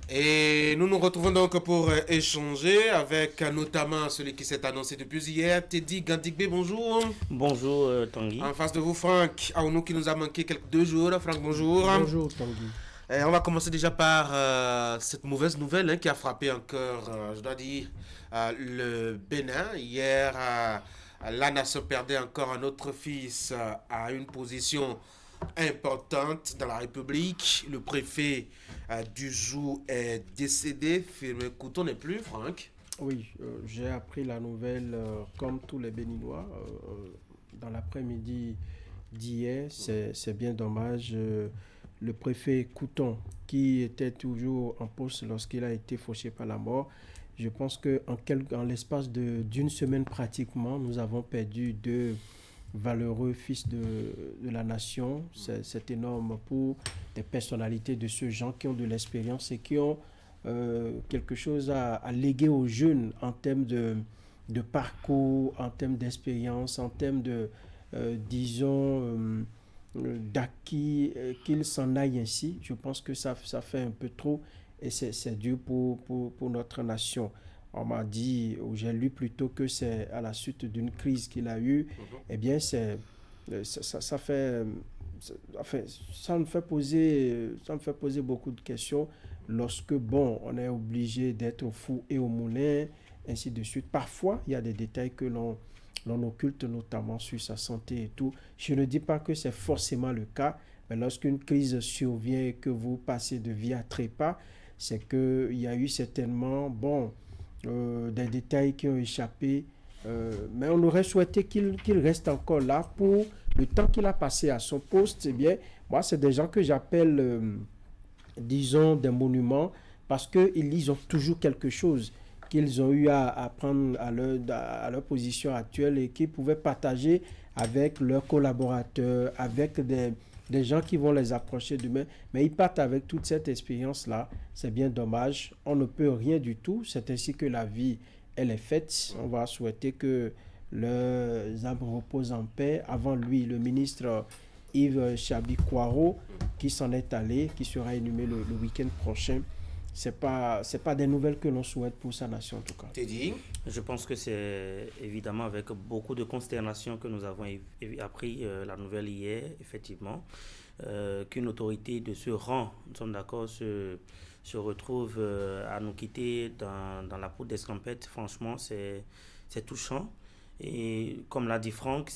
Et nous nous retrouvons donc pour échanger avec notamment celui qui s'est annoncé depuis hier, Teddy Gandigbe, bonjour. Bonjour Tanguy. En face de vous, Franck Aounou qui nous a manqué quelques 2 jours. Franck, bonjour. Bonjour Tanguy. Et on va commencer déjà par cette mauvaise nouvelle qui a frappé encore, je dois dire, le Bénin. Hier, la nation perdait encore un autre fils à une position importante dans la République. Le préfet du jour est décédé. Firmin Couton n'est plus, Franck. Oui, j'ai appris la nouvelle comme tous les Béninois dans l'après-midi d'hier. C'est bien dommage. Le préfet Couton, qui était toujours en poste lorsqu'il a été fauché par la mort, je pense qu'en l'espace d'une semaine pratiquement, nous avons perdu deux valeureux fils de la nation. C'est énorme pour des personnalités de ce genre qui ont de l'expérience et qui ont quelque chose à léguer aux jeunes en termes de parcours, en termes d'expérience, en termes disons, d'acquis, qu'ils s'en aillent ainsi. Je pense que ça fait un peu trop et c'est dur pour notre nation. On m'a dit, ou j'ai lu plutôt que c'est à la suite d'une crise qu'il a eue. Eh bien, ça fait, enfin, ça me fait poser beaucoup de questions lorsque, bon, on est obligé d'être au four et au moulin, ainsi de suite. Parfois, il y a des détails que l'on occulte, notamment sur sa santé et tout. Je ne dis pas que c'est forcément le cas, mais lorsqu'une crise survient et que vous passez de vie à trépas, c'est qu'il y a eu certainement, bon, des détails qui ont échappé, mais on aurait souhaité qu'il reste encore là pour le temps qu'il a passé à son poste. Eh bien, moi, c'est des gens que j'appelle, disons, des monuments parce qu'ils ont toujours quelque chose qu'ils ont eu à prendre à leur position actuelle et qu'ils pouvaient partager avec leurs collaborateurs, avec des gens qui vont les approcher demain. Mais ils partent avec toute cette expérience-là. C'est bien dommage. On ne peut rien du tout. C'est ainsi que la vie, elle est faite. On va souhaiter que leurs âmes reposent en paix. Avant lui, le ministre Yves Chabi-Kwaro, qui s'en est allé, qui sera inhumé le week-end prochain. C'est pas des nouvelles que l'on souhaite pour sa nation en tout cas. Teddy. Je pense que c'est évidemment avec beaucoup de consternation que nous avons appris la nouvelle hier, effectivement, qu'une autorité de ce rang, nous sommes d'accord, se retrouve à nous quitter dans la peau d'escampette. Franchement, c'est touchant. Et comme l'a dit Franck,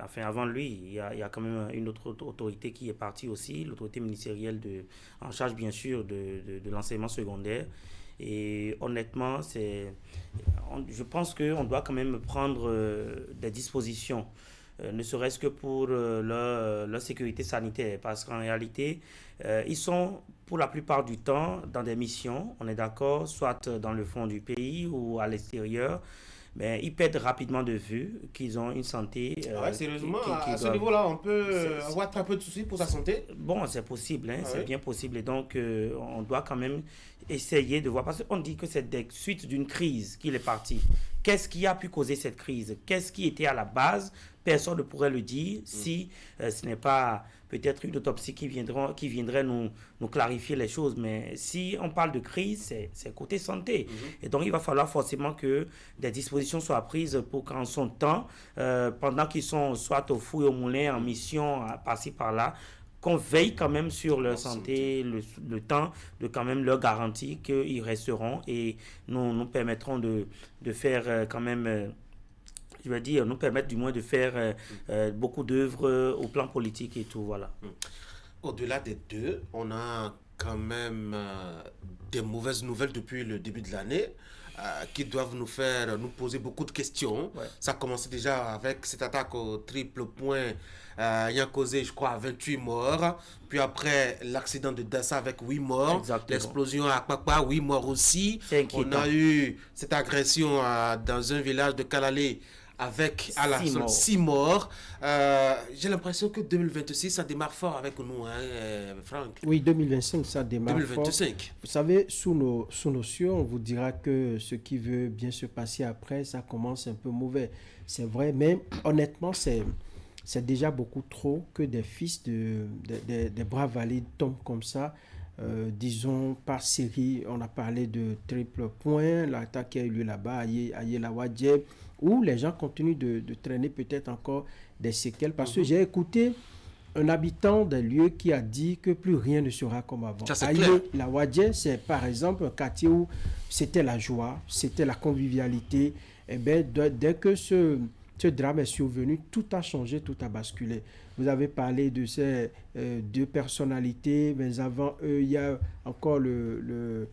enfin, avant lui, il y a quand même une autre autorité qui est partie aussi, l'autorité ministérielle en charge bien sûr de l'enseignement secondaire. Et honnêtement, je pense qu'on doit quand même prendre des dispositions, ne serait-ce que pour leur sécurité sanitaire. Parce qu'en réalité, ils sont pour la plupart du temps dans des missions, on est d'accord, soit dans le fond du pays ou à l'extérieur. Mais ils perdent rapidement de vue qu'ils ont une santé Ouais, sérieusement, à ce niveau-là, on peut avoir très peu de soucis pour sa santé. Bon, c'est possible, hein, c'est Oui. bien possible. Et donc, on doit quand même essayer de voir. Parce qu'on dit que c'est des suites d'une crise qu'il est parti. Qu'est-ce qui a pu causer cette crise? Qu'est-ce qui était à la base? Personne ne pourrait le dire si ce n'est pas peut-être une autopsie qui viendrait nous clarifier les choses. Mais si on parle de crise, c'est côté santé. Et donc, il va falloir forcément que des dispositions soient prises pour qu'en son temps, pendant qu'ils sont soit au fou et au moulin, en mission, par-ci, par-là, qu'on veille quand même sur leur santé, le temps de quand même leur garantir qu'ils resteront et nous permettront de faire quand même, je vais dire, nous permettre du moins de faire beaucoup d'œuvres au plan politique et tout, voilà. Au-delà des deux, on a quand même des mauvaises nouvelles depuis le début de l'année qui doivent nous poser beaucoup de questions. Ouais. Ça a commencé déjà avec cette attaque au triple point ayant causé, je crois, 28 morts. Puis après, l'accident de Dassa avec 8 morts. Exactement. L'explosion à Kpakpa, 8 morts aussi. C'est On inquiétant. a eu cette agression dans un village de Kalalé avec à la 6 morts. 6 morts. J'ai l'impression que 2026, ça démarre fort avec nous, hein, Franck. Oui, 2025, ça démarre fort. 2025. Vous savez, sous nos cieux, on vous dira que ce qui veut bien se passer après, ça commence un peu mauvais. C'est vrai, mais honnêtement, c'est déjà beaucoup trop que des fils des bras valides tombent comme ça disons, par série. On a parlé de triple point, l'attaque qui a eu lieu là-bas, à Yelawadje, où les gens continuent de traîner peut-être encore des séquelles. Parce que j'ai écouté un habitant des lieux qui a dit que plus rien ne sera comme avant. À Yelawadje, c'est par exemple un quartier où c'était la joie, c'était la convivialité. Et bien, dès que ce drame est survenu, tout a changé, tout a basculé. Vous avez parlé de ces deux personnalités, mais avant eux, il y a encore nos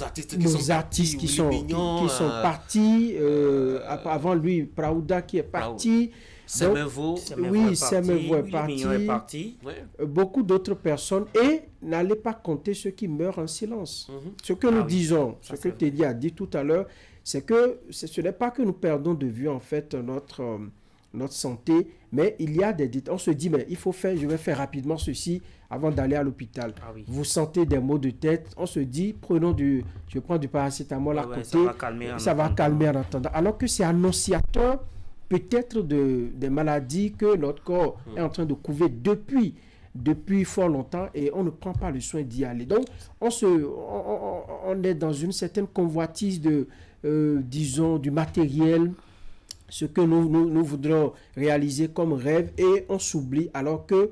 artistes qui sont partis. Avant lui, Praouda qui est parti. Semevo est parti. Beaucoup d'autres personnes. Et n'allez pas compter ceux qui meurent en silence. Ce que nous disons, ce que Teddy a dit tout à l'heure, c'est que ce n'est pas que nous perdons de vue en fait notre santé, mais il y a on se dit, mais je vais faire rapidement ceci avant d'aller à l'hôpital. Vous sentez des maux de tête, on se dit, je prends du paracétamol à côté, ça va calmer en attendant. Alors que c'est annonciateur peut-être des maladies que notre corps est en train de couver depuis fort longtemps et on ne prend pas le soin d'y aller. Donc, on est dans une certaine convoitise disons, du matériel, ce que nous voudrons réaliser comme rêve, et on s'oublie alors que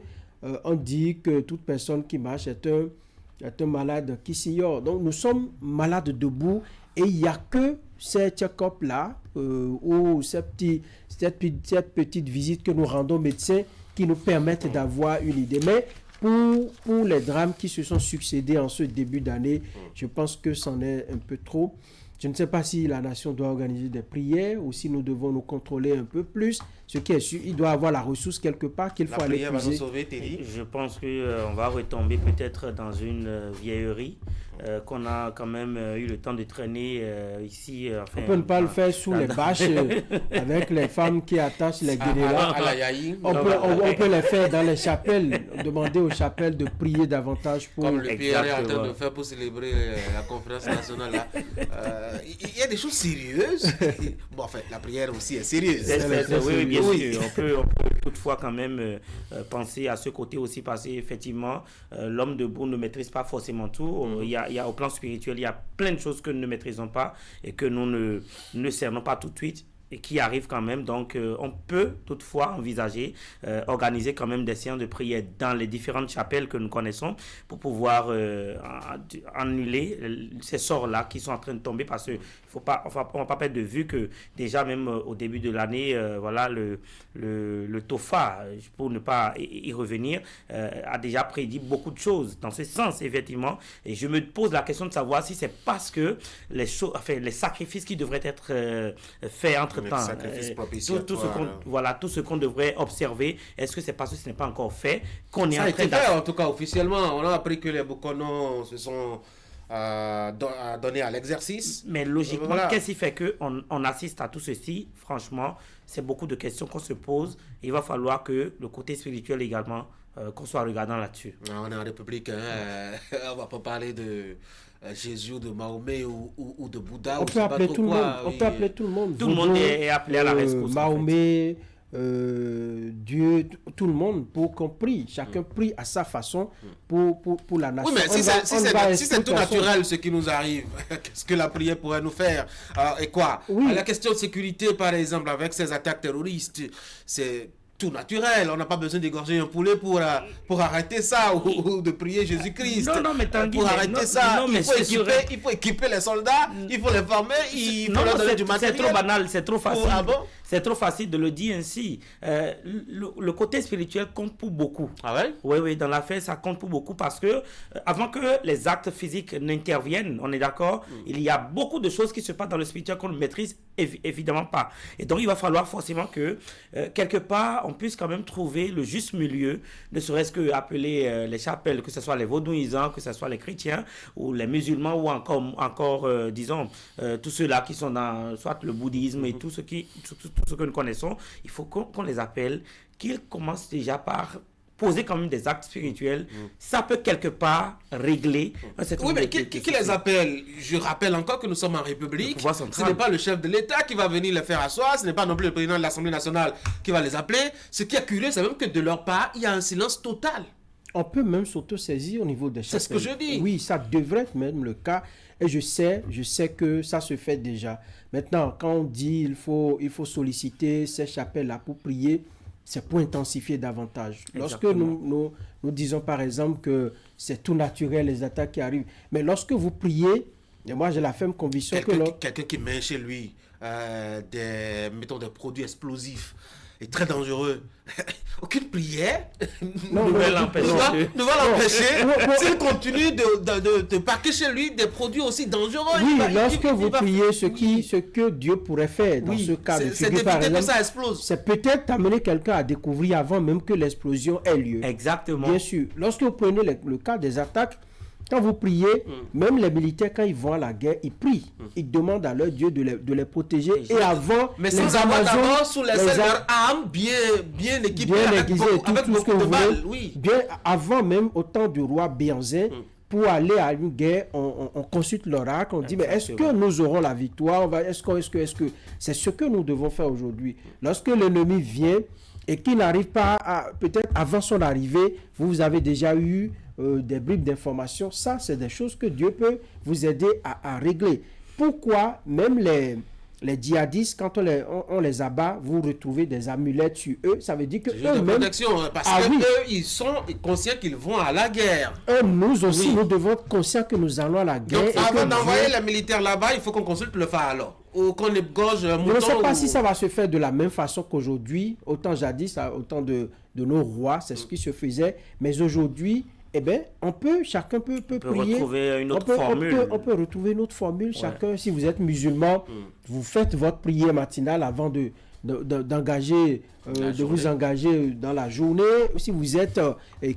on dit que toute personne qui marche est un malade qui s'ignore. Donc nous sommes malades debout et il n'y a que ces check-up là ou cette petite visite que nous rendons aux médecins qui nous permettent d'avoir une idée. Mais pour les drames qui se sont succédés en ce début d'année, je pense que c'en est un peu trop. Je ne sais pas si la nation doit organiser des prières ou si nous devons nous contrôler un peu plus. Ce qui est sûr, il doit avoir la ressource quelque part qu'il faut aller puiser. La prière va nous sauver, Teddy. Je pense qu'on va retomber peut-être dans une vieillerie qu'on a quand même eu le temps de traîner ici. On ne peut pas le faire sous les bâches avec les femmes qui attachent les guérillas. On peut les faire dans les chapelles, demander aux chapelles de prier davantage pour... Comme le PR est en train de faire pour célébrer la conférence nationale. Là. Il y a des choses sérieuses. Bon, en fait, la prière aussi est sérieuse. Oui, bien sûr. On peut toutefois quand même penser à ce côté aussi, parce qu'effectivement, l'homme debout ne maîtrise pas forcément tout. Il y a au plan spirituel, il y a plein de choses que nous ne maîtrisons pas et que nous ne cernons pas tout de suite, et qui arrivent quand même. Donc, on peut toutefois envisager, organiser quand même des séances de prière dans les différentes chapelles que nous connaissons pour pouvoir annuler ces sorts-là qui sont en train de tomber, parce que on ne va pas perdre de vue que déjà même au début de l'année, voilà, le TOFA, pour ne pas y revenir, a déjà prédit beaucoup de choses dans ce sens, effectivement. Et je me pose la question de savoir si c'est parce que les sacrifices qui devraient être faits entre temps, tout ce qu'on devrait observer, est-ce que c'est parce que ce n'est pas encore fait qu'on est en train de... En tout cas, officiellement, on a appris que les Bokonos se sont donnés à l'exercice. Mais logiquement, qu'est-ce qui fait qu'on assiste à tout ceci? Franchement, c'est beaucoup de questions qu'on se pose. Il va falloir que le côté spirituel également, qu'on soit regardant là-dessus. On est en République, on va pas parler de Jésus, de Mahomet ou de Bouddha. On peut appeler tout le monde. On peut appeler tout le monde. Tout le monde est appelé à la rescousse. Mahomet, Dieu, tout le monde, pour qu'on prie. Chacun prie à sa façon pour la nation. Oui, mais si c'est tout naturel ce qui nous arrive, qu'est-ce que la prière pourrait nous faire? Et quoi? La question de sécurité, par exemple, avec ces attaques terroristes, c'est tout naturel. On n'a pas besoin d'égorger un poulet pour arrêter ça ou de prier Jésus-Christ. Non, mais pour arrêter ça, il faut équiper les soldats, il faut les former, il faut leur donner du matériel. C'est trop banal, c'est trop facile. Ah bon? C'est trop facile de le dire ainsi. Le côté spirituel compte pour beaucoup. Ah ouais? Oui, dans l'affaire, ça compte pour beaucoup, parce que avant que les actes physiques n'interviennent, on est d'accord, il y a beaucoup de choses qui se passent dans le spirituel qu'on ne maîtrise évidemment pas. Et donc, il va falloir forcément que, quelque part, on puisse quand même trouver le juste milieu, ne serait-ce que appeler les chapelles, que ce soit les vaudouisants, que ce soit les chrétiens, ou les musulmans, ou encore disons, tous ceux-là qui sont dans soit le bouddhisme et tout ce que nous connaissons. Il faut qu'on les appelle, qu'ils commencent déjà par poser quand même des actes spirituels. Ça peut quelque part régler un certain nombre de... Oui, mais qui les appelle? Je rappelle encore que nous sommes en République. Ce n'est pas le chef de l'État qui va venir les faire asseoir. Ce n'est pas non plus le président de l'Assemblée nationale qui va les appeler. Ce qui est curieux, c'est même que de leur part, il y a un silence total. On peut même s'auto-saisir au niveau des chapelles. C'est ce que je dis. Oui, ça devrait être même le cas. Et je sais que ça se fait déjà. Maintenant, quand on dit il faut solliciter ces chapelles-là pour prier, c'est pour intensifier davantage. Lorsque nous disons par exemple que c'est tout naturel, les attaques qui arrivent, mais lorsque vous priez, et moi j'ai la ferme conviction quelqu'un qui met chez lui des produits explosifs est très dangereux. Aucune prière ne va l'empêcher. S'il continue de paquer chez lui des produits aussi dangereux. Oui, lorsque vous priez ce que Dieu pourrait faire dans ce cas de figure, par exemple, que ça explose. C'est peut-être amener quelqu'un à découvrir avant même que l'explosion ait lieu. Exactement. Bien sûr. Lorsque vous prenez le cas des attaques, quand vous priez, même les militaires, quand ils vont à la guerre, ils prient. Ils demandent à leur Dieu de les protéger. Et avant, mais sans avoir d'abord sous les leurs armes bien équipées, avec tout ce que vous balles. Oui. Bien avant même, au temps du roi Béanzin, pour aller à une guerre, on consulte l'oracle, on dit, mais est-ce que nous aurons la victoire? Est-ce que c'est ce que nous devons faire aujourd'hui? Lorsque l'ennemi vient et qu'il n'arrive pas, peut-être avant son arrivée, vous avez déjà eu des bribes d'informations. Ça, c'est des choses que Dieu peut vous aider à régler. Pourquoi même les djihadistes, quand on les abat, vous retrouvez des amulettes sur eux, ça veut dire que eux-mêmes... Parce qu'eux, ils sont conscients qu'ils vont à la guerre. Nous aussi, nous devons être conscients que nous allons à la guerre. Donc, avant d'envoyer les militaires là-bas, il faut qu'on consulte le phare alors. Ou qu'on égorge un mouton. Je ne sais pas si ça va se faire de la même façon qu'aujourd'hui. Autant jadis, autant de nos rois, c'est ce qui se faisait. Mais aujourd'hui, chacun peut prier. Retrouver une autre formule. On peut retrouver une autre formule. Chacun, si vous êtes musulman, vous faites votre prière matinale avant d'engager, de vous engager dans la journée. Si vous êtes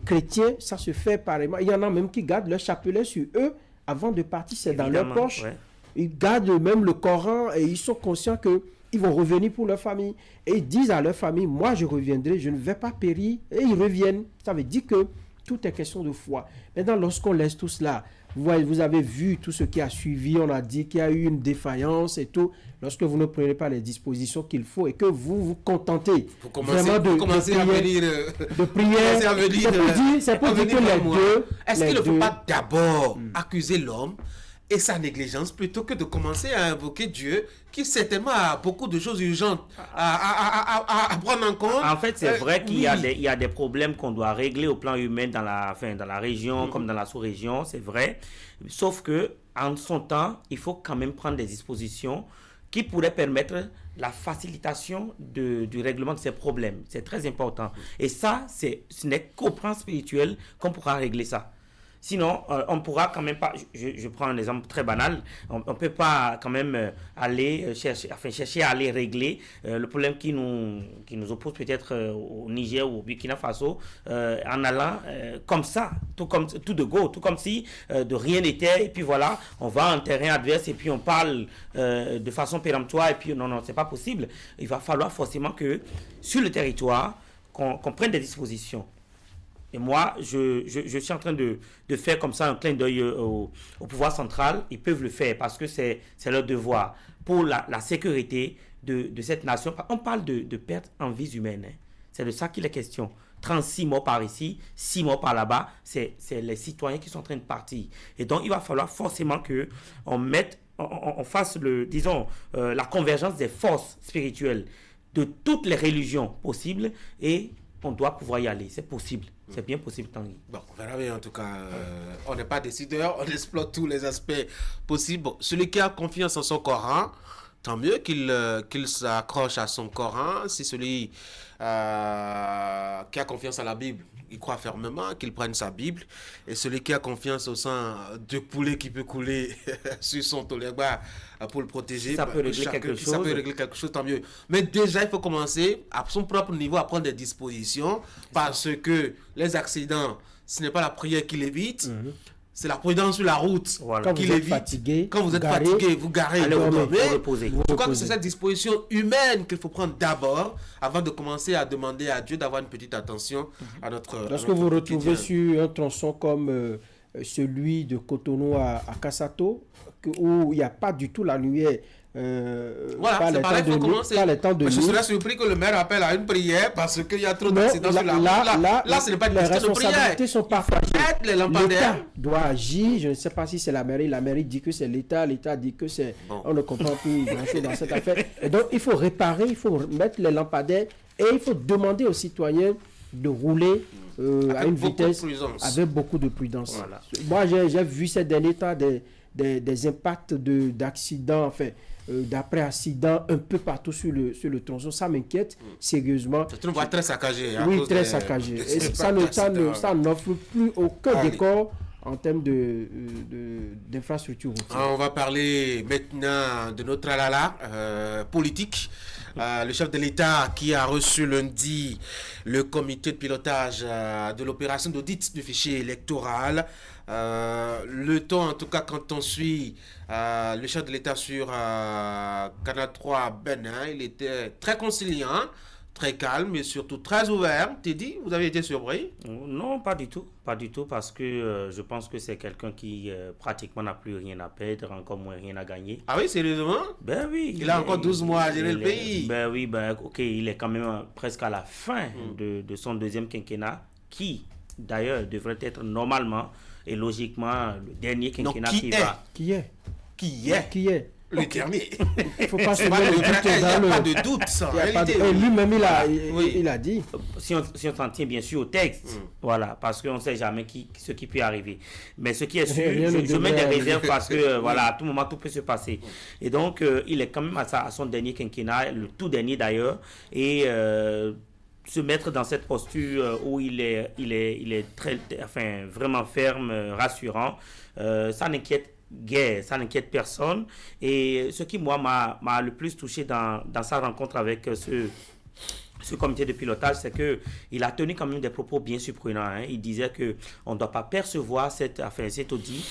chrétien, ça se fait pareillement. Il y en a même qui gardent leur chapelet sur eux avant de partir, c'est dans leur poche. Ouais. Ils gardent même le Coran et ils sont conscients qu'ils vont revenir pour leur famille. Et ils disent à leur famille, moi je reviendrai, je ne vais pas périr. Et ils reviennent. Ça veut dire que tout est question de foi. Maintenant, lorsqu'on laisse tout cela, vous avez vu tout ce qui a suivi, on a dit qu'il y a eu une défaillance et tout. Lorsque vous ne prenez pas les dispositions qu'il faut et que vous vous contentez vraiment de prière, c'est pour dire que les deux... Est-ce qu'il ne faut pas d'abord accuser l'homme et sa négligence plutôt que de commencer à invoquer Dieu qui certainement a beaucoup de choses urgentes à prendre en compte. En fait, c'est vrai qu'il y a des problèmes qu'on doit régler au plan humain dans la région comme dans la sous-région, c'est vrai. Sauf que en son temps, il faut quand même prendre des dispositions qui pourraient permettre la facilitation du règlement de ces problèmes. C'est très important. Et ça, ce n'est qu'au plan spirituel qu'on pourra régler ça. Sinon, on ne pourra quand même pas, je prends un exemple très banal, on ne peut pas quand même aller chercher à aller régler le problème qui nous oppose peut-être au Niger ou au Burkina Faso en allant comme ça, tout de go, tout comme si de rien n'était, et puis voilà, on va en terrain adverse et puis on parle de façon péremptoire, et puis non, c'est pas possible. Il va falloir forcément que sur le territoire, qu'on prenne des dispositions. Et moi, je suis en train de faire comme ça un clin d'œil au pouvoir central. Ils peuvent le faire parce que c'est leur devoir pour la sécurité de cette nation. On parle de perte en vies humaines. Hein. C'est de ça qu'il est question. 36 morts par ici, 6 morts par là-bas. C'est les citoyens qui sont en train de partir. Et donc, il va falloir forcément on fasse la convergence des forces spirituelles de toutes les religions possibles et on doit pouvoir y aller. C'est possible. C'est bien possible, Tanguy. Bon, on verra bien en tout cas. On n'est pas décideur, on explore tous les aspects possibles. Bon, celui qui a confiance en son Coran, tant mieux qu'il s'accroche à son Coran. Si celui qui a confiance en la Bible, il croit fermement, qu'il prenne sa Bible. Et celui qui a confiance au sang de poulet qui peut couler sur son toléba pour le protéger, ça peut régler quelque chose, tant mieux. Mais déjà, il faut commencer à son propre niveau à prendre des dispositions parce que les accidents, ce n'est pas la prière qui l'évite. C'est la prudence sur la route qui l'évite. Quand vous êtes fatigué, vous garez, vous dormez. Je crois que c'est cette disposition humaine qu'il faut prendre d'abord avant de commencer à demander à Dieu d'avoir une petite attention à notre Lorsque vous retrouvez sur un tronçon comme celui de Cotonou à Kassato, où il n'y a pas du tout la lumière, Voilà, pas c'est les pareil, temps il faut de nuit, commencer. pas les temps de Je nuit. serais surpris que le maire appelle à une prière parce qu'il y a trop Non, d'accidents sur la route. Là, ce n'est pas une les question de prière. responsabilités sont partagées. Mettre les L'État lampadaires. doit agir. Je ne sais pas si c'est la mairie dit que c'est l'État dit que c'est... Bon. On ne comprend plus grand-chose dans cette affaire. Et donc, il faut réparer, il faut mettre les lampadaires et il faut demander aux citoyens de rouler à une beaucoup de vitesse prudence. avec beaucoup de prudence. Voilà. Moi, j'ai vu ces derniers temps des impacts d'accidents, enfin, d'après-accidents un peu partout sur le tronçon. Ça m'inquiète sérieusement. C'est une voie très saccagée. à Oui, cause très des- saccagée. des Et impacts d'accidents. ça n'offre plus aucun Allez. décor en termes d'infrastructure routière. On va parler maintenant de notre alala politique. Le chef de l'État qui a reçu lundi le comité de pilotage de l'opération d'audit du fichier électoral. Le temps, en tout cas, quand on suit le chef de l'État sur Canal 3 Bénin, il était très conciliant, très calme et surtout très ouvert. Teddy, vous avez été surpris? Non, pas du tout. Pas du tout parce que je pense que c'est quelqu'un qui pratiquement n'a plus rien à perdre, encore moins rien à gagner. Ah oui, sérieusement? Ben oui. Il a encore 12 mois à gérer le pays. Ben oui, ben ok, il est quand même presque à la fin de son deuxième quinquennat qui, d'ailleurs, devrait être normalement et logiquement le dernier quinquennat qui qui est va. Qui est Qui est Qui est le dernier? Il ne faut pas se Il n'y mettre le a doute dans pas le... de doute, ça. Il y a pas de- réalité. Et lui-même, Oui. il a dit. Si on s'en tient bien sûr au texte, voilà, parce qu'on ne sait jamais ce qui peut arriver. Mais ce qui est sûr, Rien ne je mets des devrait- réserves parce que, voilà, à tout moment, tout peut se passer. Et donc, il est quand même à son dernier quinquennat, le tout dernier d'ailleurs, et se mettre dans cette posture où il est très, enfin, vraiment ferme, rassurant, ça n'inquiète guère, ça n'inquiète personne. Et ce qui, moi, m'a le plus touché dans sa rencontre avec ce comité de pilotage, c'est qu'il a tenu quand même des propos bien surprenants. Hein. Il disait qu'on ne doit pas percevoir cet audit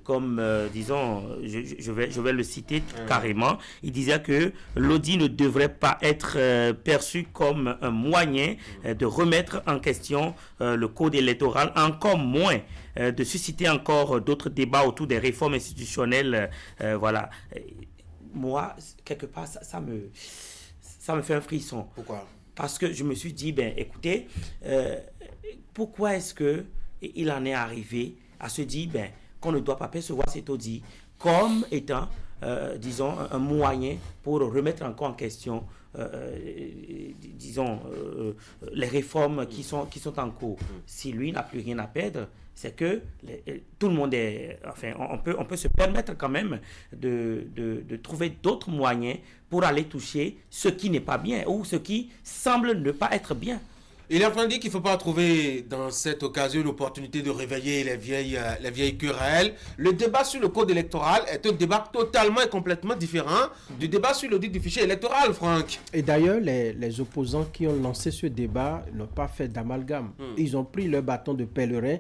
comme, disons, je vais le citer carrément. Il disait que l'audit ne devrait pas être perçu comme un moyen de remettre en question le code électoral, encore moins de susciter encore d'autres débats autour des réformes institutionnelles. Voilà. Moi, quelque part, ça me fait un frisson. Pourquoi? Parce que je me suis dit, ben écoutez, pourquoi est-ce qu'il en est arrivé à se dire ben, qu'on ne doit pas percevoir cet audit comme étant, disons, un moyen pour remettre encore en question, disons, les réformes qui sont en cours. Si lui n'a plus rien à perdre, c'est que tout le monde est... Enfin, on peut se permettre quand même de trouver d'autres moyens pour aller toucher ce qui n'est pas bien ou ce qui semble ne pas être bien. Il est en train de dire qu'il ne faut pas trouver dans cette occasion une opportunité de réveiller les vieilles querelles. Le débat sur le code électoral est un débat totalement et complètement différent du débat sur l'audit du fichier électoral, Franck. Et d'ailleurs, les opposants qui ont lancé ce débat n'ont pas fait d'amalgame. Ils ont pris leur bâton de pèlerin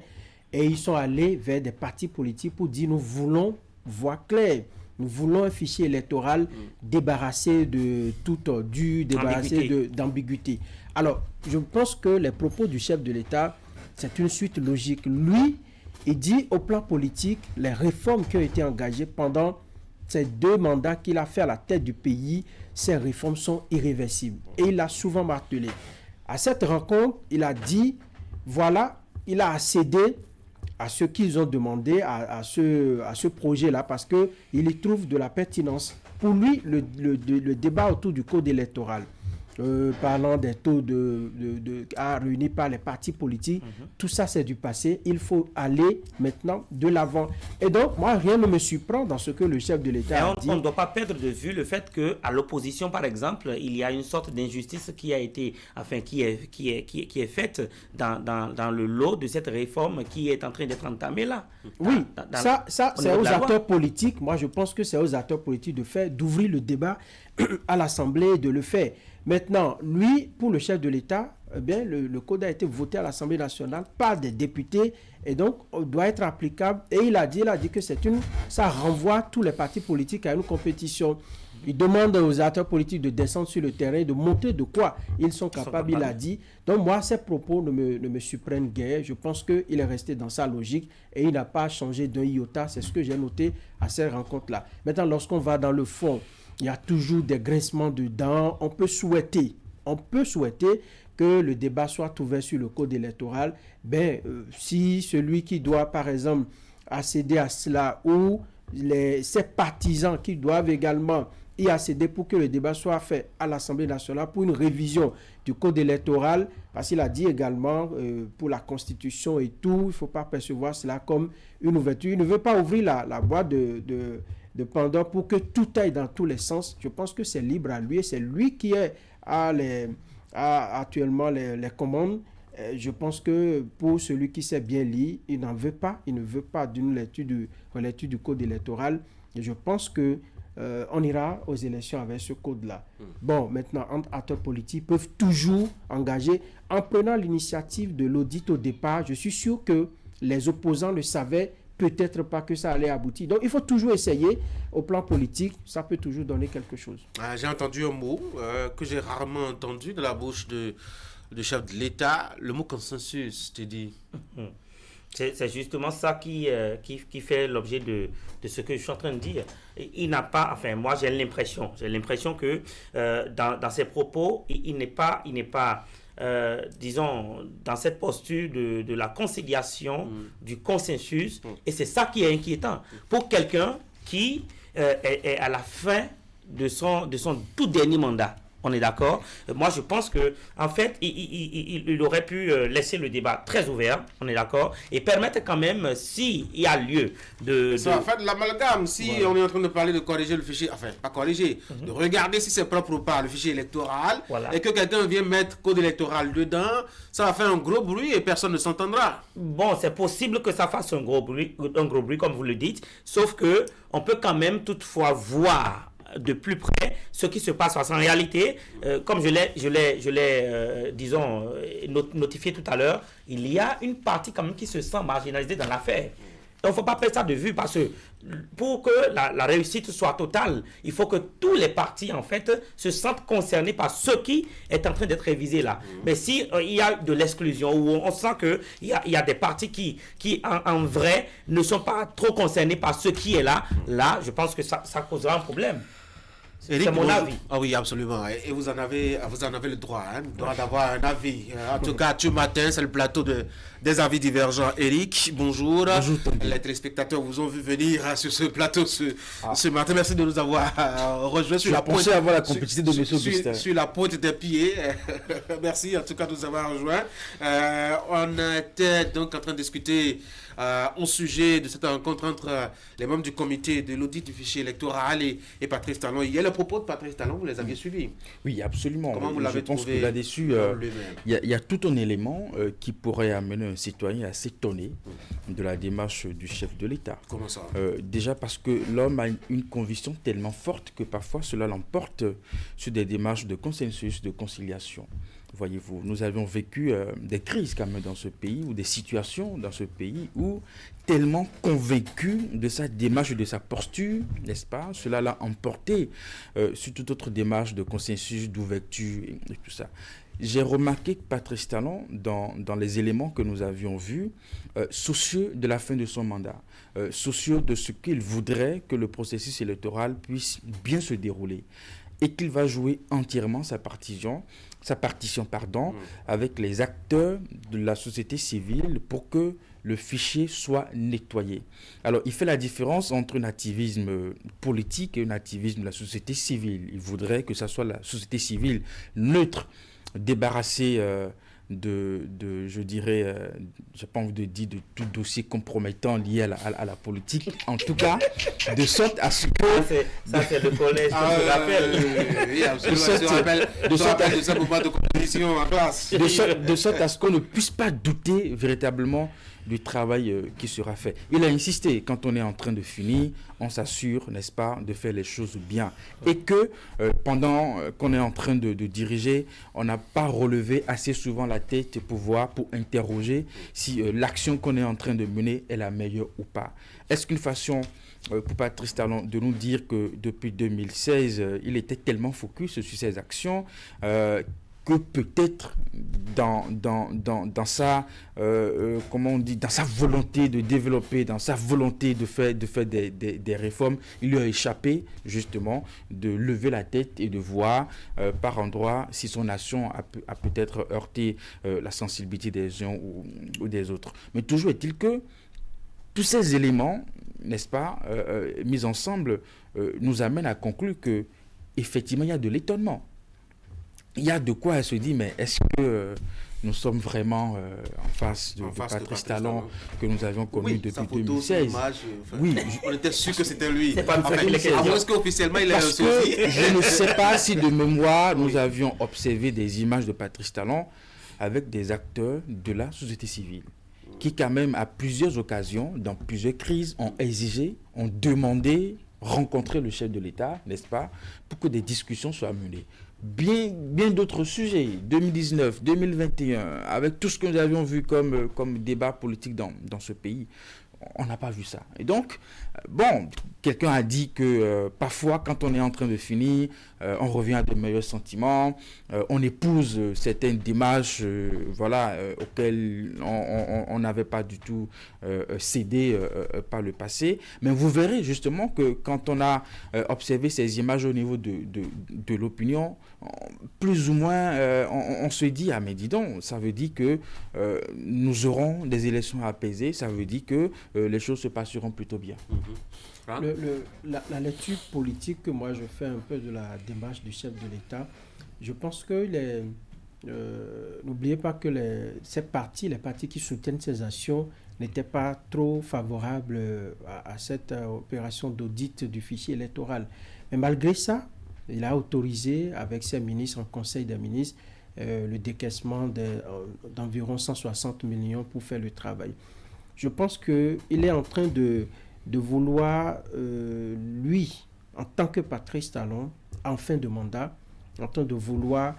et ils sont allés vers des partis politiques pour dire nous voulons voir clair. Nous voulons un fichier électoral débarrassé de tout tordu, débarrassé d'ambiguïté. Alors, je pense que les propos du chef de l'État, c'est une suite logique. Lui, il dit au plan politique, les réformes qui ont été engagées pendant ces 2 mandats qu'il a fait à la tête du pays, ces réformes sont irréversibles. Et il l'a souvent martelé. À cette rencontre, il a dit, voilà, il a accédé à ce qu'ils ont demandé, à ce projet-là, parce qu'il y trouve de la pertinence. Pour lui, le débat autour du code électoral, parlant des taux réunis par les partis politiques, tout ça c'est du passé. Il faut aller maintenant de l'avant. Et donc, moi, rien ne me surprend dans ce que le chef de l'État a dit. On ne doit pas perdre de vue le fait qu'à l'opposition, par exemple, il y a une sorte d'injustice qui a été, enfin, qui est faite dans le lot de cette réforme qui est en train d'être entamée là. Oui, ça c'est aux acteurs politiques. Moi, je pense que c'est aux acteurs politiques d'ouvrir le débat à l'Assemblée et de le faire. Maintenant, lui, pour le chef de l'État, eh bien, le code a été voté à l'Assemblée nationale par des députés et donc doit être applicable. Et il a dit que ça renvoie tous les partis politiques à une compétition. Il demande aux acteurs politiques de descendre sur le terrain, de montrer de quoi ils sont capables, il a dit. Donc moi, ces propos ne me surprennent guère. Je pense qu'il est resté dans sa logique et il n'a pas changé d'un iota. C'est ce que j'ai noté à cette rencontre-là. Maintenant, lorsqu'on va dans le fond, il y a toujours des grincements de dents. On peut souhaiter que le débat soit ouvert sur le code électoral. Si celui qui doit, par exemple, accéder à cela, ou ses partisans qui doivent également y accéder pour que le débat soit fait à l'Assemblée nationale pour une révision du code électoral, parce qu'il a dit également pour la Constitution et tout, il ne faut pas percevoir cela comme une ouverture. Il ne veut pas ouvrir la boîte de Pandore pour que tout aille dans tous les sens. Je pense que c'est libre à lui et c'est lui qui a actuellement les commandes. Je pense que pour celui qui sait bien lire, il ne veut pas d'une lecture du code électoral. Et je pense que on ira aux élections avec ce code-là. Bon, maintenant, entre acteurs politiques peuvent toujours engager. En prenant l'initiative de l'audit au départ, je suis sûr que les opposants le savaient, peut-être pas que ça allait aboutir. Donc, il faut toujours essayer. Au plan politique, ça peut toujours donner quelque chose. J'ai entendu un mot que j'ai rarement entendu de la bouche de chef de l'État, le mot consensus, tu dis. C'est justement ça qui fait l'objet de ce que je suis en train de dire. Il n'a pas, enfin moi j'ai l'impression que dans ses propos, il n'est pas disons, dans cette posture de la conciliation, du consensus, et c'est ça qui est inquiétant pour quelqu'un qui est à la fin de son tout dernier mandat. On est d'accord. Moi, je pense que en fait, il aurait pu laisser le débat très ouvert. On est d'accord, et permettre quand même, s'il y a lieu ça va faire de l'amalgame. Si on est en train de parler de corriger le fichier, enfin pas corriger, de regarder si c'est propre ou pas le fichier électoral, et que quelqu'un vient mettre code électoral dedans, ça va faire un gros bruit et personne ne s'entendra. Bon, c'est possible que ça fasse un gros bruit comme vous le dites. Sauf que on peut quand même toutefois voir de plus près ce qui se passe. En réalité, comme je l'ai notifié tout à l'heure, il y a une partie quand même qui se sent marginalisée dans l'affaire. Il ne faut pas perdre ça de vue, parce que pour que la réussite soit totale, il faut que tous les partis en fait se sentent concernés par ce qui est en train d'être révisé là. Mais si il y a de l'exclusion, où on sent que il y a des partis qui en vrai ne sont pas trop concernés par ce qui est là, je pense que ça causera un problème. Éric, c'est mon avis. Ah oui, absolument. Et vous en avez le droit, le droit d'avoir un avis. En tout cas, ce matin, c'est le plateau des avis divergents. Éric, bonjour. Bonjour. Les téléspectateurs vous ont vu venir sur ce plateau ce matin. Merci de nous avoir rejoints sur la pointe. Avoir la complicité de M. Augustin. Sur la pointe des pieds. Merci en tout cas de nous avoir rejoints. On était donc en train de discuter au sujet de cette rencontre entre les membres du comité de l'audit du fichier électoral et Patrice Talon. Il y a le propos de Patrice Talon, vous les aviez suivis. Oui, absolument. Comment vous l'avez trouvé? Je pense que là-dessus, il y a tout un élément qui pourrait amener un citoyen à s'étonner de la démarche du chef de l'État. Comment ça? Déjà parce que l'homme a une conviction tellement forte que parfois cela l'emporte sur des démarches de consensus, de conciliation. Voyez-vous, nous avions vécu des crises quand même dans ce pays, ou des situations dans ce pays où, tellement convaincu de sa démarche, de sa posture, n'est-ce pas, cela l'a emporté sur toute autre démarche de consensus, d'ouverture et tout ça. J'ai remarqué que Patrice Talon, dans les éléments que nous avions vus, soucieux de la fin de son mandat, soucieux de ce qu'il voudrait que le processus électoral puisse bien se dérouler, et qu'il va jouer entièrement sa partition, avec les acteurs de la société civile pour que le fichier soit nettoyé. Alors, il fait la différence entre un activisme politique et un activisme de la société civile. Il voudrait que ce soit la société civile neutre, débarrassée je dirais, j'ai pas envie de dire de tout dossier compromettant lié à la politique, en tout cas, de sorte à ce que... Ça, c'est le collège, je me rappelle. Oui, absolument. De sorte à ce moment de compétition en classe. De sorte à ce qu'on ne puisse pas douter véritablement du travail qui sera fait. Il a insisté, quand on est en train de finir, on s'assure, n'est-ce pas, de faire les choses bien. Et que pendant qu'on est en train de diriger, on n'a pas relevé assez souvent la tête pour interroger si l'action qu'on est en train de mener est la meilleure ou pas. Est-ce qu'une façon pour Patrice Talon de nous dire que depuis 2016, il était tellement focus sur ses actions que peut-être dans sa comment on dit, dans sa volonté de développer, dans sa volonté de faire des réformes, il lui a échappé justement de lever la tête et de voir par endroits si son action a peut-être heurté la sensibilité des uns ou des autres. Mais toujours est-il que tous ces éléments, n'est-ce pas, mis ensemble, nous amènent à conclure que effectivement il y a de l'étonnement. Il y a de quoi elle se dit, mais est-ce que nous sommes vraiment en face de Patrice Talon que nous avions connu depuis 2016? Oui, on était sûr que c'était lui. Est-ce qu'officiellement il est associé? Je ne sais pas si de mémoire nous avions observé des images de Patrice Talon avec des acteurs de la société civile qui quand même à plusieurs occasions, dans plusieurs crises, ont exigé, ont demandé, rencontrer le chef de l'État, n'est-ce pas, pour que des discussions soient menées. Bien d'autres sujets, 2019, 2021, avec tout ce que nous avions vu comme débat politique dans ce pays, on n'a pas vu ça. Et donc, bon, quelqu'un a dit que parfois, quand on est en train de finir, on revient à de meilleurs sentiments, on épouse certaines démarches auxquelles on n'avait pas du tout cédé par le passé. Mais vous verrez justement que quand on a observé ces images au niveau de l'opinion, plus ou moins, on se dit, ah mais dis donc, ça veut dire que nous aurons des élections apaisées, ça veut dire que les choses se passeront plutôt bien. La lecture politique que moi je fais un peu de la démarche du chef de l'État, je pense que n'oubliez pas que les partis qui soutiennent ces actions n'étaient pas trop favorables à cette opération d'audit du fichier électoral. Mais malgré ça, il a autorisé avec ses ministres en Conseil des ministres le décaissement d'environ 160 millions pour faire le travail. Je pense qu'il est en train de vouloir, lui, en tant que Patrice Talon, en fin de mandat, en train de vouloir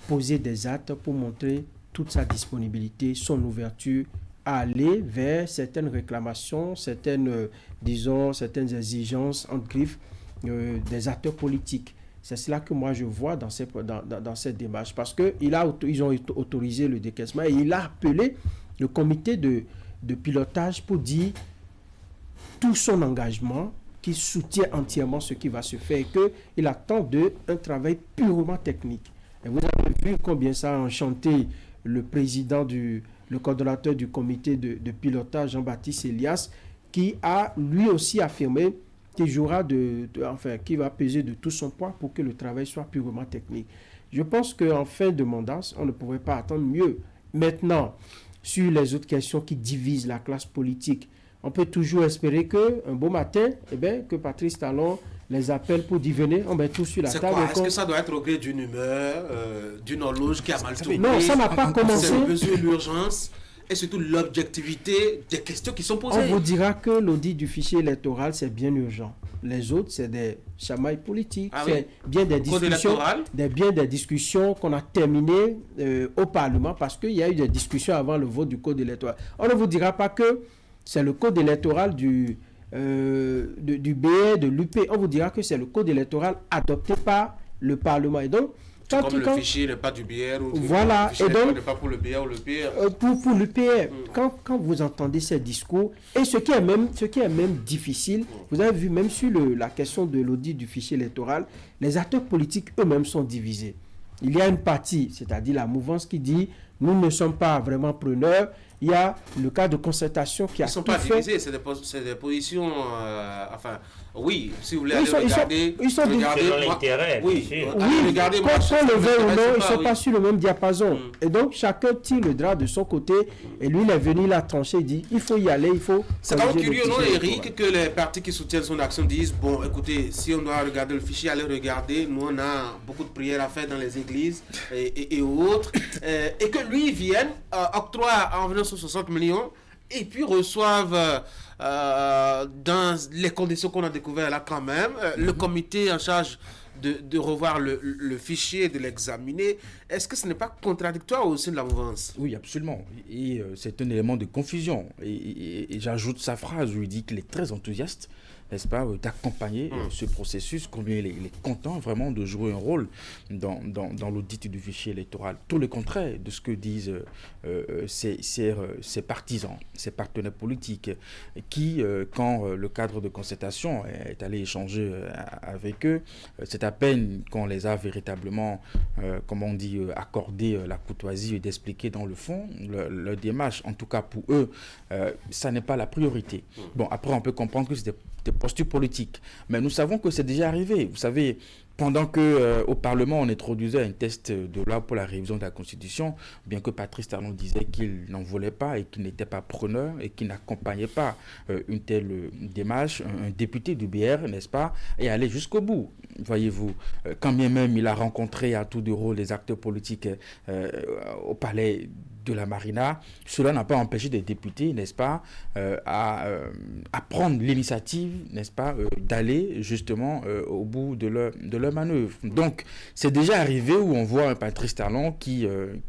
poser des actes pour montrer toute sa disponibilité, son ouverture à aller vers certaines réclamations, certaines exigences en griffe des acteurs politiques. C'est cela que moi je vois dans cette démarche, parce qu'ils ont autorisé le décaissement et il a appelé le comité de pilotage pour dire tout son engagement, qu'il soutient entièrement ce qui va se faire et qu'il attend un travail purement technique. Et vous avez vu combien ça a enchanté le président, le coordonnateur du comité de pilotage, Jean-Baptiste Elias, qui a lui aussi affirmé qu'il jouera qui va peser de tout son poids pour que le travail soit purement technique. Je pense qu'en fin de mandat, on ne pouvait pas attendre mieux. Maintenant, sur les autres questions qui divisent la classe politique, on peut toujours espérer qu'un beau matin, que Patrice Talon les appelle pour dire venez, on met tout sur la table. Est-ce que ça doit être au gré d'une humeur, d'une horloge qui a mal tourné? Non, ça n'a pas commencé. C'est le besoin, l'urgence et surtout l'objectivité des questions qui sont posées. On vous dira que l'audit du fichier électoral, c'est bien urgent. Les autres, c'est des chamailles politiques. C'est bien des discussions qu'on a terminées au Parlement parce qu'il y a eu des discussions avant le vote du code électoral. On ne vous dira pas que c'est le code électoral du BE, de l'UP. On vous dira que c'est le code électoral adopté par le Parlement. Et donc, le fichier n'est pas du BR ou voilà, le fichier n'est pas pour le BR ou le PR. Pour l'UPR, quand vous entendez ces discours, et ce qui est même difficile, vous avez vu même sur la question de l'audit du fichier électoral, les acteurs politiques eux-mêmes sont divisés. Il y a une partie, c'est-à-dire la mouvance qui dit nous ne sommes pas vraiment preneurs. Il y a le cas de concertation qui a tout fait. Ils ne sont pas divisés, c'est des positions... oui, si vous voulez regarder... Ils sont l'intérêt, oui, regardez, qu'on le veut ou non, ils ne sont pas sur le même diapason. Et donc, chacun tire le drap de son côté. Et lui, il est venu, il a tranché, il dit, il faut y aller, il faut... C'est quand même curieux, non, Eric, que les partis qui soutiennent son action disent, bon, écoutez, si on doit regarder le fichier, allez regarder. Nous, on a beaucoup de prières à faire dans les églises et autres. Et que lui vienne, octroie environ 60 millions, et puis reçoivent... dans les conditions qu'on a découvert là quand même, le comité en charge de revoir le fichier et de l'examiner, est-ce que ce n'est pas contradictoire au sein de la mouvance? Oui, absolument. Et c'est un élément de confusion. Et j'ajoute sa phrase où il dit qu'il est très enthousiaste n'est-ce pas, d'accompagner ce processus, combien il est content vraiment de jouer un rôle dans l'audit du fichier électoral. Tout le contraire de ce que disent ses partisans, ses partenaires politiques, qui, quand le cadre de concertation est allé échanger avec eux, c'est à peine qu'on les a véritablement, accordé la courtoisie d'expliquer dans le fond leur démarche. En tout cas, pour eux, ça n'est pas la priorité. Bon, après, on peut comprendre que c'est des postures politiques. Mais nous savons que c'est déjà arrivé. Vous savez, pendant qu'au Parlement, on introduisait un test de loi pour la révision de la Constitution, bien que Patrice Talon disait qu'il n'en voulait pas et qu'il n'était pas preneur et qu'il n'accompagnait pas une telle démarche, un député du BR, n'est-ce pas, est allé jusqu'au bout. Voyez-vous, quand bien même il a rencontré à tour de rôle les acteurs politiques au palais de la Marina, cela n'a pas empêché des députés, n'est-ce pas, à prendre l'initiative, n'est-ce pas, d'aller justement au bout de leur manœuvre. Donc, c'est déjà arrivé où on voit un Patrice Talon qui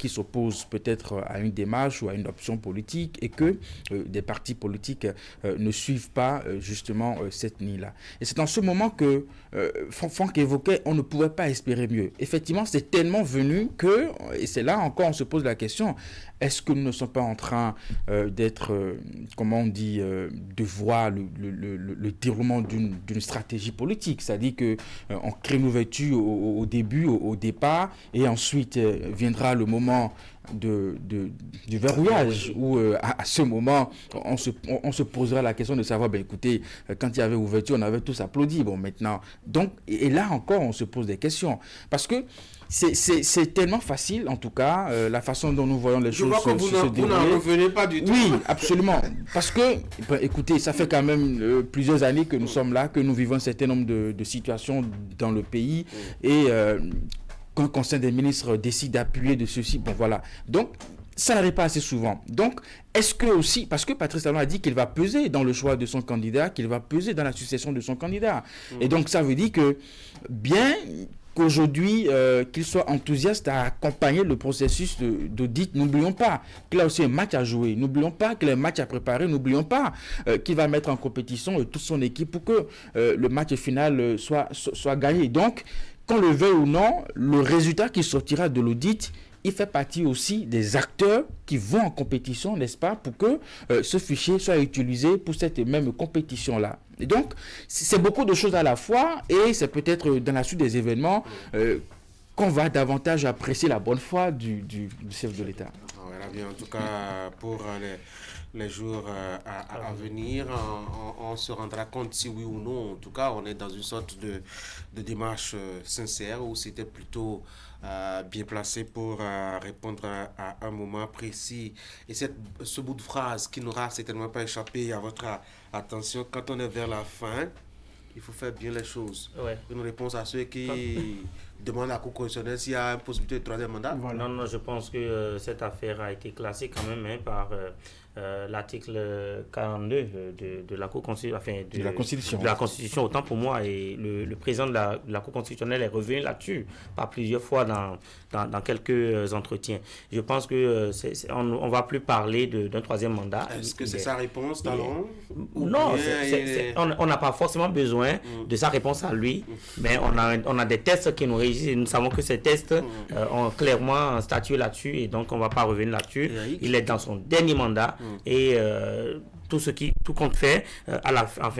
s'oppose peut-être à une démarche ou à une option politique et que des partis politiques ne suivent pas justement cette ligne-là. Et c'est en ce moment que Franck évoquait, on ne pouvait pas espérer mieux. Effectivement, c'est tellement venu que, et c'est là encore on se pose la question, est-ce que nous ne sommes pas en train d'être, de voir le déroulement d'une stratégie politique? C'est-à-dire qu'on crée une ouverture au début, au départ, et ensuite viendra le moment du verrouillage, où à ce moment, on se posera la question de savoir, écoutez, quand il y avait ouverture, on avait tous applaudi. Bon, maintenant, donc, et là encore, on se pose des questions. Parce que c'est tellement facile, en tout cas, la façon dont nous voyons les choses se dérouler. Vous n'en revenez pas du tout. Oui, absolument. Parce que, écoutez, ça fait quand même plusieurs années que nous sommes là, que nous vivons un certain nombre de situations dans le pays. Et quand le Conseil des ministres décide d'appuyer de ceci, bon voilà. Donc, ça n'arrive pas assez souvent. Donc, est-ce que aussi, parce que Patrice Talon a dit qu'il va peser dans le choix de son candidat, qu'il va peser dans la succession de son candidat. Et donc, ça veut dire que, bien qu'aujourd'hui, qu'il soit enthousiaste à accompagner le processus d'audit, n'oublions pas qu'il a aussi un match à jouer, n'oublions pas qu'il a un match à préparer, n'oublions pas qu'il va mettre en compétition toute son équipe pour que le match final soit gagné. Donc, qu'on le veuille ou non, le résultat qui sortira de l'audit, il fait partie aussi des acteurs qui vont en compétition, n'est-ce pas, pour que ce fichier soit utilisé pour cette même compétition-là. Et donc, c'est beaucoup de choses à la fois, et c'est peut-être dans la suite des événements qu'on va davantage apprécier la bonne foi du chef de l'État. On verra bien, en tout cas, pour les jours à venir, on se rendra compte si oui ou non. En tout cas, on est dans une sorte de démarche sincère où c'était plutôt bien placé pour répondre à un moment précis. Et ce bout de phrase qui n'aura certainement pas échappé à votre attention, quand on est vers la fin, il faut faire bien les choses. Ouais. Une réponse à ceux qui demandent à la Cour constitutionnelle s'il y a une possibilité de troisième mandat. Voilà. Non, je pense que cette affaire a été classée quand même par l'article 42 de la Cour constitutionnelle, de la Constitution. De la Constitution, autant pour moi. Et le président de la Cour constitutionnelle est revenu là-dessus, par plusieurs fois dans quelques entretiens. Je pense que on ne va plus parler d'un troisième mandat. Est-ce que c'est sa réponse, Talon? Non, on n'a pas forcément besoin de sa réponse à lui, mais on a des tests qui nous régissent et nous savons que ces tests ont clairement statué là-dessus et donc on ne va pas revenir là-dessus. Il est dans son dernier mandat. Et tout compte fait,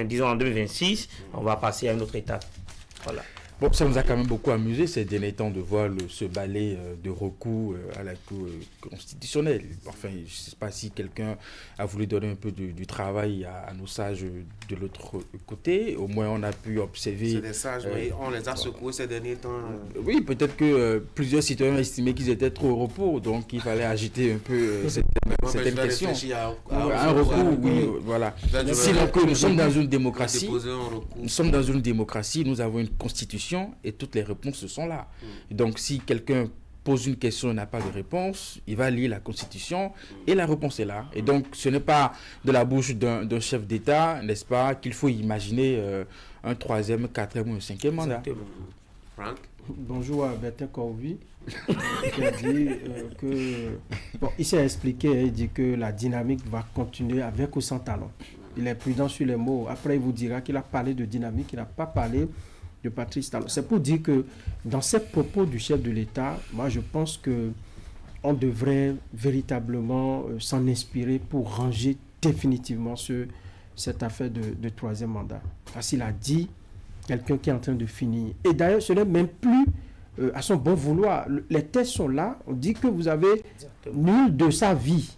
disons en 2026, on va passer à une autre étape. Voilà. Bon, ça nous a quand même beaucoup amusé ces derniers temps de voir ce balai de recours à la Cour constitutionnelle. Enfin, je ne sais pas si quelqu'un a voulu donner un peu du travail à nos sages de l'autre côté. Au moins, on a pu observer... C'est des sages, mais on les a secoués ces derniers temps. Oui, peut-être que plusieurs citoyens estimaient qu'ils étaient trop au repos, donc il fallait agiter un peu certaines questions. Un recours, oui, voilà. Sinon que nous sommes dans une démocratie. Nous sommes dans une démocratie, nous avons une constitution et toutes les réponses sont là. Donc si quelqu'un pose une question et n'a pas de réponse, il va lire la Constitution et la réponse est là. Et donc ce n'est pas de la bouche d'un chef d'État, n'est-ce pas, qu'il faut imaginer un troisième, quatrième ou un cinquième mandat. Franck? Bonjour à Bertin Corvi, qui a dit que... Bon, il s'est expliqué, il dit que la dynamique va continuer avec ou sans Talon. il est prudent sur les mots. Après, il vous dira qu'il a parlé de dynamique, il n'a pas parlé de Patrice Talon. C'est pour dire que dans ces propos du chef de l'État, moi je pense que on devrait véritablement s'en inspirer pour ranger définitivement cette affaire de troisième mandat. Parce qu'il a dit quelqu'un qui est en train de finir. Et d'ailleurs, ce n'est même plus à son bon vouloir. Les tests sont là. On dit que vous avez nul de sa vie.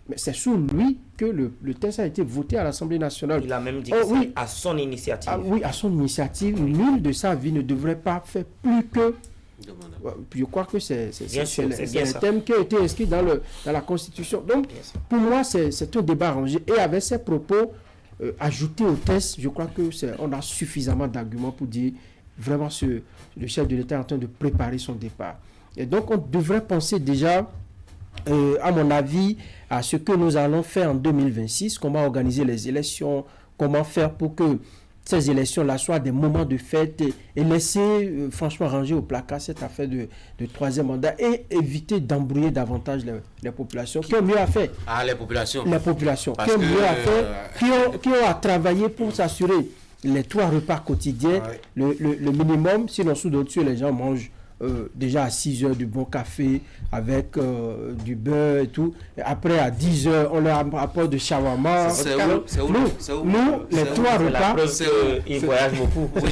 Mais c'est sous lui que le texte a été voté à l'Assemblée nationale. Il a même dit que c'est à son initiative. Oui, à son initiative. Nul de sa vie ne devrait pas faire plus que... Je crois que c'est un thème qui a été inscrit dans la Constitution. Donc, pour moi, c'est un débat rangé. Et avec ces propos ajoutés au texte, je crois qu'on a suffisamment d'arguments pour dire vraiment le chef de l'État est en train de préparer son départ. Et donc, on devrait penser déjà, à mon avis, à ce que nous allons faire en 2026, comment organiser les élections, comment faire pour que ces élections-là soient des moments de fête et laisser franchement ranger au placard cette affaire de troisième mandat et éviter d'embrouiller davantage les populations qui ont mieux à faire. Ah, les populations. Les populations qui ont mieux à faire, qui ont à travailler pour s'assurer les 3 repas quotidiens, le minimum, sinon sous d'autres les gens mangent déjà à 6 heures du bon café avec du beurre et tout. Et après à 10 heures, on leur apporte de shawarma. C'est où? Nous, les 3 repas. Ils voyagent beaucoup. Quand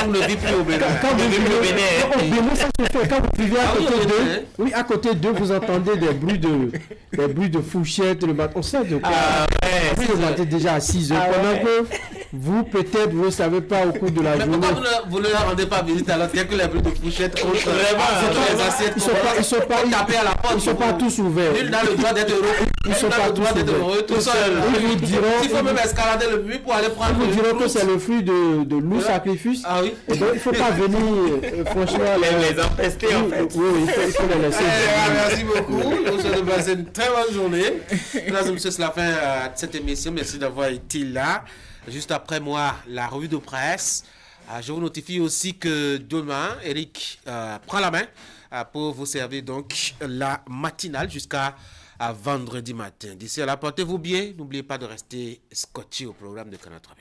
vous ne vivez plus au Bénin. Au Bénin, ça se fait. Quand vous vivez à côté d'eux, oui, à côté d'eux, vous entendez des bruits de fourchettes le matin. On sait de quoi. Vous levez déjà à 6 heures. Pendant que vous, peut-être, vous ne savez pas au cours de la journée. Mais pourquoi vous ne leur rendez pas visite alors qu'il y a que les bruits de fourchettes contre les assiettes? Ils sont pas tous ouverts. Nul n'a le droit d'être heureux. Ils sont pas tous ouverts. Tout seul. Il faut même escalader le mur pour aller prendre. Ils vous diront que c'est le fruit de loup sacrifice. Ah oui. Et donc il ne faut pas venir, franchement, les empester en fait. Oui, il faut les laisser. Merci beaucoup. Je vous souhaite de passer une très bonne journée. Mesdames et messieurs, c'est la fin de cette émission. Merci d'avoir été là. Juste après moi, la revue de presse. Je vous notifie aussi que demain, Eric prend la main pour vous servir donc la matinale jusqu'à vendredi matin. D'ici là, portez-vous bien. N'oubliez pas de rester scotché au programme de Canal 3.